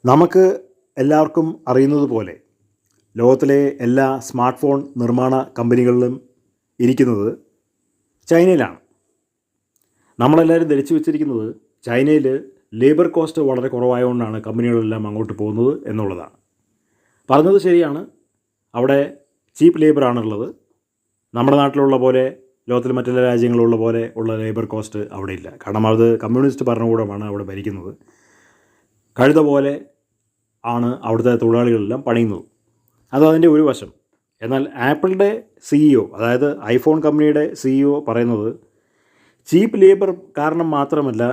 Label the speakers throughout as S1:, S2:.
S1: നമുക്ക് എല്ലാവർക്കും അറിയുന്നത് പോലെ ലോകത്തിലെ എല്ലാ സ്മാർട്ട് ഫോൺ നിർമ്മാണ കമ്പനികളിലും ഇരിക്കുന്നത് ചൈനയിലാണ്. നമ്മളെല്ലാവരും ധരിച്ചു വെച്ചിരിക്കുന്നത് ചൈനയിൽ ലേബർ കോസ്റ്റ് വളരെ കുറവായതുകൊണ്ടാണ് കമ്പനികളെല്ലാം അങ്ങോട്ട് പോകുന്നത് എന്നുള്ളതാണ്. പറഞ്ഞത് ശരിയാണ്. അവിടെ ചീപ്പ് ലേബറാണുള്ളത്. നമ്മുടെ നാട്ടിലുള്ള പോലെ ലോകത്തിൽ മറ്റുള്ള രാജ്യങ്ങളിലുള്ള പോലെ ഉള്ള ലേബർ കോസ്റ്റ് അവിടെ ഇല്ല. കാരണം അത് കമ്മ്യൂണിസ്റ്റ് ഭരണകൂടമാണ് അവിടെ ഭരിക്കുന്നത്. കഴുത പോലെ ആണ് അവിടുത്തെ തൊഴിലാളികളെല്ലാം പണിയുന്നത്. അതതിൻ്റെ ഒരു വശം. എന്നാൽ ആപ്പിളിൻ്റെ CEO, അതായത് ഐഫോൺ കമ്പനിയുടെ CEO പറയുന്നത് ചീപ്പ് ലേബർ കാരണം മാത്രമല്ല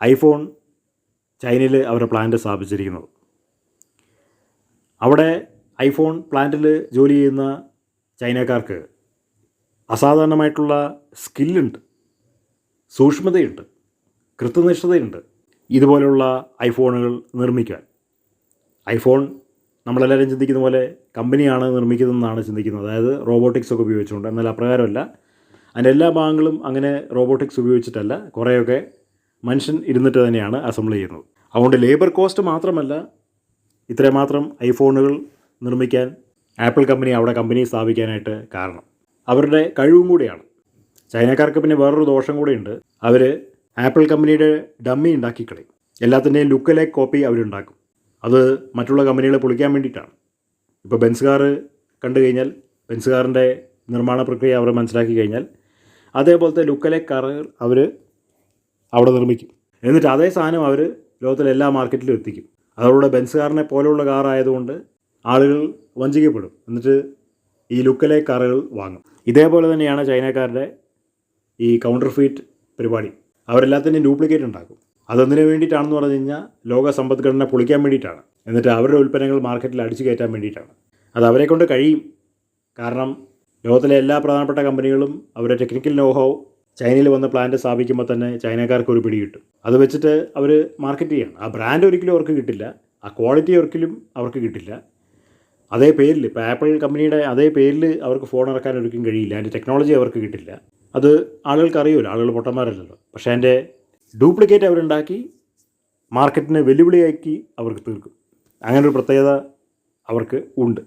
S1: ഐഫോൺ ചൈനയിൽ അവരുടെ പ്ലാന്റ് സ്ഥാപിച്ചിരിക്കുന്നത്. അവിടെ ഐഫോൺ പ്ലാന്റിൽ ജോലി ചെയ്യുന്ന ചൈനക്കാർക്ക് അസാധാരണമായിട്ടുള്ള സ്കില്ലുണ്ട്, സൂക്ഷ്മതയുണ്ട്, കൃത്യനിഷ്ഠതയുണ്ട് ഇതുപോലെയുള്ള ഐഫോണുകൾ നിർമ്മിക്കാൻ. ഐഫോൺ നമ്മളെല്ലാവരും ചിന്തിക്കുന്ന പോലെ കമ്പനിയാണ് നിർമ്മിക്കുന്നതെന്നാണ് ചിന്തിക്കുന്നത്, അതായത് റോബോട്ടിക്സ് ഒക്കെ ഉപയോഗിച്ചുകൊണ്ട്. എന്നാൽ അപ്രകാരമല്ല. അതിൻ്റെ എല്ലാ ഭാഗങ്ങളും അങ്ങനെ റോബോട്ടിക്സ് ഉപയോഗിച്ചിട്ടല്ല, കുറേയൊക്കെ മനുഷ്യൻ ഇരുന്നിട്ട് തന്നെയാണ് അസംബിൾ ചെയ്യുന്നത്. അതുകൊണ്ട് ലേബർ കോസ്റ്റ് മാത്രമല്ല ഇത്രമാത്രം ഐഫോണുകൾ നിർമ്മിക്കാൻ ആപ്പിൾ കമ്പനി അവിടെ കമ്പനി സ്ഥാപിക്കാനായിട്ട് കാരണം അവരുടെ കഴിവും കൂടിയാണ്. ചൈനക്കാർക്ക് പിന്നെ വേറൊരു ദോഷം കൂടെയുണ്ട്. അവർ ആപ്പിൾ കമ്പനിയുടെ ഡമ്മി ഉണ്ടാക്കിക്കളയും. എല്ലാത്തിൻ്റെയും ലുക്ക് ലൈക്ക് കോപ്പി അവരുണ്ടാക്കും. അത് മറ്റുള്ള കമ്പനികളെ പൊളിക്കാൻ വേണ്ടിയിട്ടാണ്. ഇപ്പോൾ ബെൻസ് കാർ കണ്ടു കഴിഞ്ഞാൽ, ബെൻസ് കാറിൻ്റെ നിർമ്മാണ പ്രക്രിയ അവർ മനസ്സിലാക്കി കഴിഞ്ഞാൽ അതേപോലത്തെ ലുക്ക് ലൈക്ക് കാറുകൾ അവർ അവിടെ നിർമ്മിക്കും. എന്നിട്ട് അതേ സാധനം അവർ ലോകത്തിലെ എല്ലാ മാർക്കറ്റിലും എത്തിക്കും. അതോടെ ബെൻസ് കാറിനെ പോലെയുള്ള കാറായതുകൊണ്ട് ആളുകൾ വഞ്ചിക്കപ്പെടും. എന്നിട്ട് ഈ ലുക്ക് ലൈക്ക് കാറുകൾ വാങ്ങും. ഇതേപോലെ തന്നെയാണ് ചൈനക്കാരുടെ ഈ കൗണ്ടർ ഫീറ്റ് പരിപാടി. അവരെല്ലാത്തിൻ്റെയും ഡ്യൂപ്ലിക്കേറ്റ് ഉണ്ടാക്കും. അതെന്തിനു വേണ്ടിയിട്ടാണെന്ന് പറഞ്ഞു കഴിഞ്ഞാൽ ലോക സമ്പദ്ഘടന പൊളിക്കാൻ വേണ്ടിയിട്ടാണ്. എന്നിട്ട് അവരുടെ ഉൽപ്പന്നങ്ങൾ മാർക്കറ്റിൽ അടിച്ചു കയറ്റാൻ വേണ്ടിയിട്ടാണ്. അത് അവരെ കൊണ്ട് കഴിയും. കാരണം ലോകത്തിലെ എല്ലാ പ്രധാനപ്പെട്ട കമ്പനികളും അവരുടെ ടെക്നിക്കൽ നോഹൗ ചൈനയിൽ വന്ന് പ്ലാന്റ് സ്ഥാപിക്കുമ്പോൾ തന്നെ ചൈനക്കാർക്ക് ഒരു പിടി കിട്ടും. അത് വെച്ചിട്ട് അവർ മാർക്കറ്റ് ചെയ്യണം. ആ ബ്രാൻഡ് ഒരിക്കലും അവർക്ക് കിട്ടില്ല, ആ ക്വാളിറ്റി ഒരിക്കലും അവർക്ക് കിട്ടില്ല. അതേ പേരിൽ, ഇപ്പോൾ ആപ്പിൾ കമ്പനിയുടെ അതേ പേരിൽ അവർക്ക് ഫോൺ ഇറക്കാൻ ഒരിക്കലും കഴിയില്ല. അതിൻ്റെ ടെക്നോളജി അവർക്ക് കിട്ടില്ല. അത് ആളുകൾക്ക് അറിയുമല്ലോ, ആളുകൾ പൊട്ടന്മാരല്ലല്ലോ. പക്ഷേ അതിൻ്റെ ഡ്യൂപ്ലിക്കേറ്റ് അവരുണ്ടാക്കി മാർക്കറ്റിനെ വെല്ലുവിളിയാക്കി അവർക്ക് തീർക്കും. അങ്ങനൊരു പ്രത്യേകത അവർക്ക് ഉണ്ട്.